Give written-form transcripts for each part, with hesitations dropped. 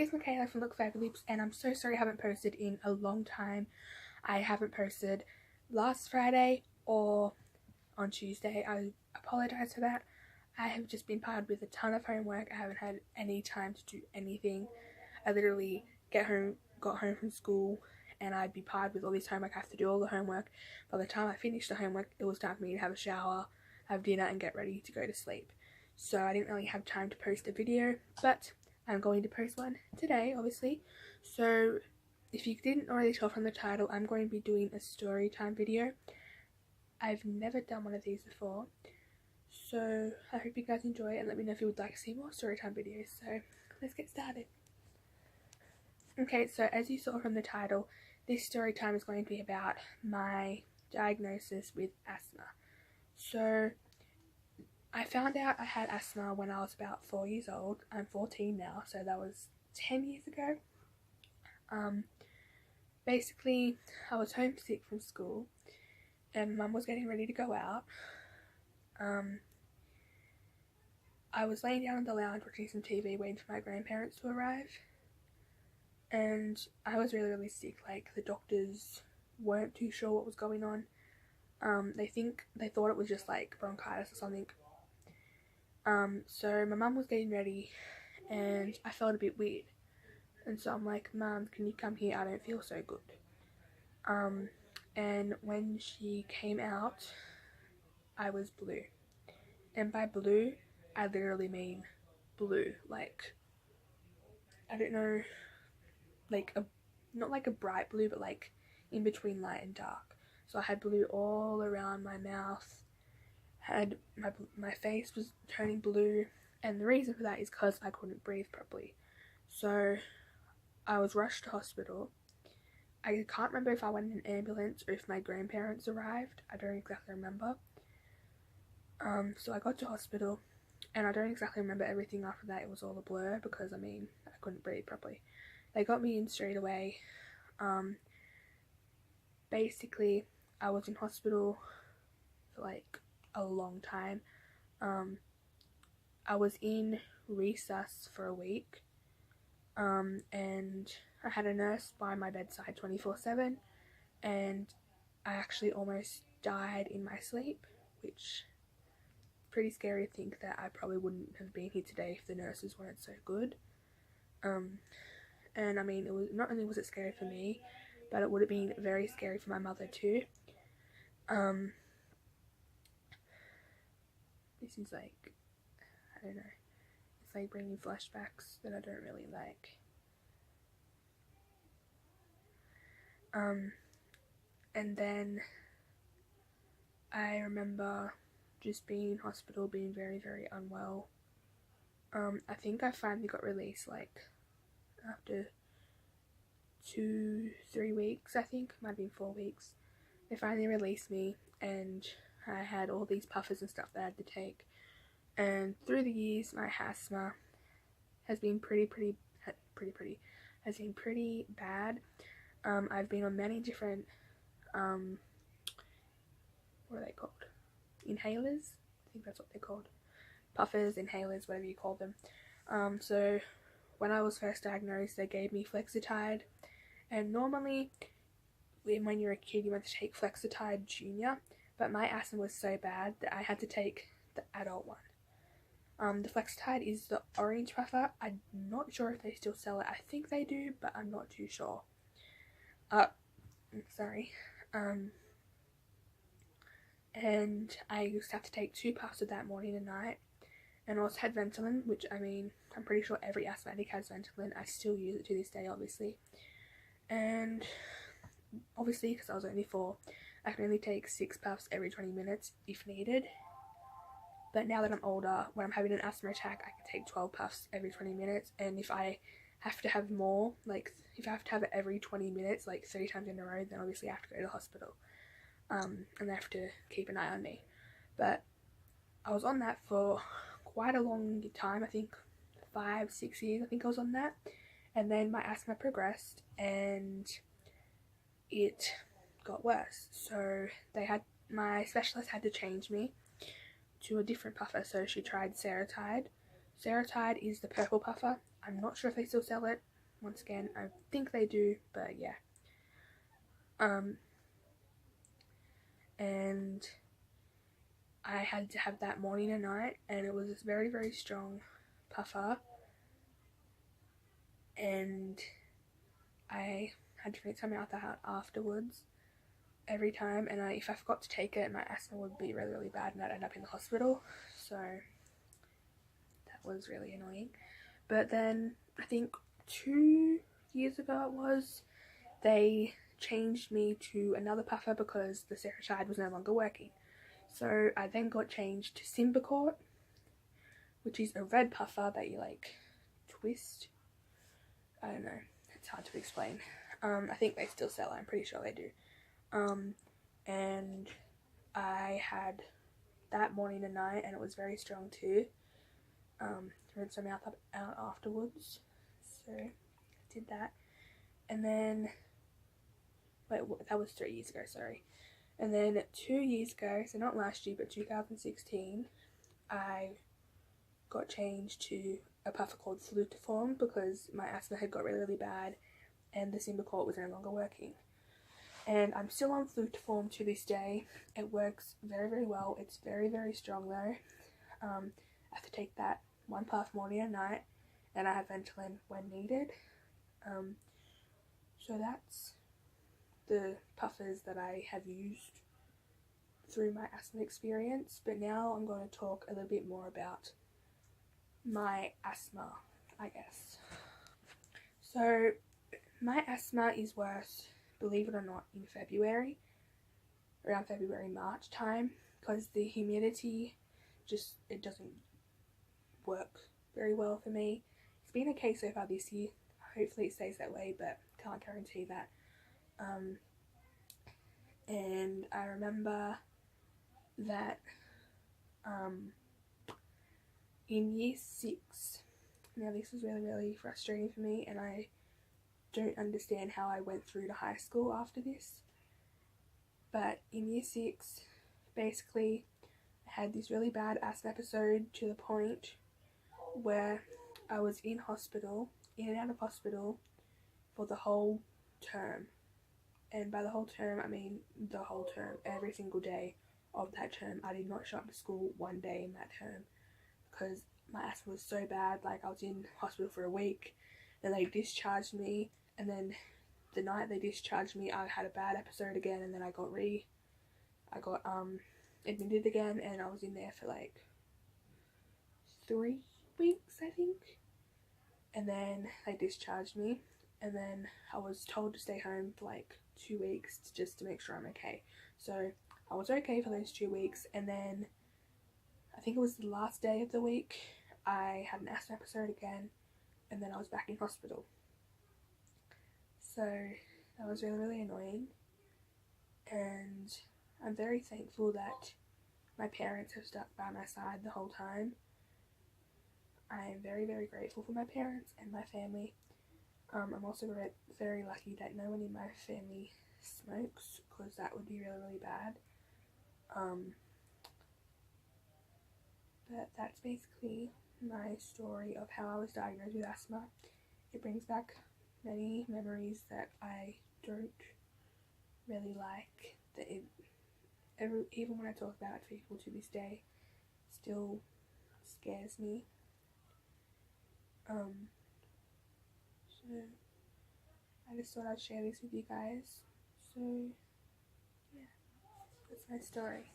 It's Makaylah from Look Fabulous, and I'm so sorry I haven't posted in a long time. I haven't posted last Friday or on Tuesday. I apologise for that. I have just been piled with a ton of homework. I haven't had any time to do anything. I literally got home from school and I'd be piled with all this homework. I have to do all the homework. By the time I finished the homework, it was time for me to have a shower, have dinner and get ready to go to sleep. So I didn't really have time to post a video, but I'm going to post one today, obviously. So if you didn't already tell from the title, I'm going to be doing a story time video. I've never done one of these before, so I hope you guys enjoy it and let me know if you would like to see more story time videos. So let's get started. Okay, so as you saw from the title, this story time is going to be about my diagnosis with asthma. So I found out I had asthma when I was about 4 years old. I'm 14 now, so that was 10 years ago. Basically, I was homesick from school and Mum was getting ready to go out. I was laying down in the lounge watching some TV waiting for my grandparents to arrive, and I was really sick. Like, the doctors weren't too sure what was going on. They thought it was just like bronchitis or something. So my mum was getting ready and I felt a bit weird, and so I'm like, Mum, can you come here? I don't feel so good. And when she came out, I was blue, and by blue I literally mean blue, like, I don't know, like not like a bright blue, but like in between light and dark. So I had blue all around my mouth, had my face was turning blue, and the reason for that is because I couldn't breathe properly. So I was rushed to hospital. I can't remember if I went in an ambulance or if my grandparents arrived. I don't exactly remember. So I got to hospital and I don't exactly remember everything after that. It was all a blur because, I mean, I couldn't breathe properly. They got me in straight away. Basically, I was in hospital for like a long time. I was in resus for a week, and I had a nurse by my bedside 24/7, and I actually almost died in my sleep, which is pretty scary to think that I probably wouldn't have been here today if the nurses weren't so good. And I mean, it was not only was it scary for me, but it would have been very scary for my mother too. This is like, I don't know, it's like bringing flashbacks that I don't really like. And then I remember just being in hospital, being very unwell. I think I finally got released like after 2-3 weeks. I think might have been 4 weeks. They finally released me, and I had all these puffers and stuff that I had to take. And through the years, my asthma has been pretty bad. I've been on many different what are they called? Inhalers? I think that's what they're called. Puffers, inhalers, whatever you call them. So when I was first diagnosed, they gave me Flexitide, and normally when you're a kid you want to take Flexitide Junior, but my asthma was so bad that I had to take the adult one. The Flexitide is the orange puffer. I'm not sure if they still sell it. I think they do, but I'm not too sure. Sorry. And I used to have to take 2 puffs of that morning and night, and also had Ventolin, which, I mean, I'm pretty sure every asthmatic has Ventolin. I still use it to this day, obviously. And obviously, because I was only 4, I can only take 6 puffs every 20 minutes if needed. But now that I'm older, when I'm having an asthma attack, I can take 12 puffs every 20 minutes. And if I have to have more, like if I have to have it every 20 minutes, like 3 times in a row, then obviously I have to go to the hospital. And they have to keep an eye on me. But I was on that for quite a long time. I think 5-6 years I think I was on that. And then my asthma progressed and it got worse. So my specialist had to change me to a different puffer. So she tried Seretide. Seretide is the purple puffer. I'm not sure if they still sell it. once again. I think they do, but yeah. And I had to have that morning and night, and it was this very, very strong puffer, and I had to rinse my mouth out afterwards every time, and if I forgot to take it, my asthma would be really, really bad and I'd end up in the hospital, so that was really annoying. But then I think 2 years ago it was, they changed me to another puffer because the Serotype was no longer working. So I then got changed to Symbicort, which is a red puffer that you like twist. I don't know, it's hard to explain. I think they still sell it, I'm pretty sure they do. And I had that morning and night, and it was very strong too. Rinsed my mouth out afterwards, so I did that. And then, wait, that was 3 years ago, sorry. And then 2 years ago, so not last year, but 2016, I got changed to a puffer called Flutiform because my asthma had got really, really bad and the Symbicort was no longer working. And I'm still on Flutiform to this day. It works very, very well. It's very, very strong though. I have to take that one puff morning and night, and I have Ventolin when needed. So that's the puffers that I have used through my asthma experience. But now I'm going to talk a little bit more about my asthma, I guess. So my asthma is worse, believe it or not, in February, around February, March time, because the humidity it doesn't work very well for me. It's been okay so far this year. Hopefully it stays that way, but can't guarantee that. And I remember that in year 6, now this was really, really frustrating for me, and I don't understand how I went through to high school after this, but in year 6, basically, I had this really bad asthma episode to the point where I was in and out of hospital for the whole term. And by the whole term, I mean the whole term, every single day of that term. I did not show up to school one day in that term because my asthma was so bad. Like, I was in hospital for a week, and they discharged me, and then the night they discharged me, I had a bad episode again, and then I got admitted again, and I was in there for like 3 weeks, I think, and then they discharged me, and then I was told to stay home for like 2 weeks just to make sure I'm okay. So I was okay for those 2 weeks, and then I think it was the last day of the week I had an asthma episode again, and then I was back in hospital. So that was really, really annoying, and I'm very thankful that my parents have stuck by my side the whole time. I am very, very grateful for my parents and my family. I'm also very lucky that no one in my family smokes, because that would be really, really bad. But that's basically my story of how I was diagnosed with asthma. It brings back many memories that I don't really like. Even when I talk about it to people to this day, still scares me. So I just thought I'd share this with you guys. So yeah, that's my story.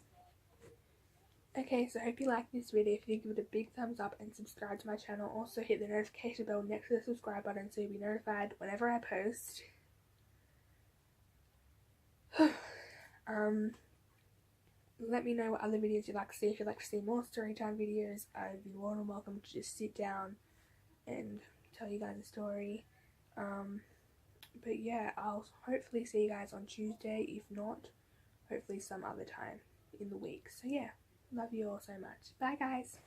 Okay, so I hope you liked this video. If you give it a big thumbs up and subscribe to my channel, also hit the notification bell next to the subscribe button so you'll be notified whenever I post. Let me know what other videos you'd like to see. If you'd like to see more storytime videos, I'd be more than welcome to just sit down and tell you guys a story. But yeah, I'll hopefully see you guys on Tuesday. If not, hopefully some other time in the week. So yeah, love you all so much. Bye guys.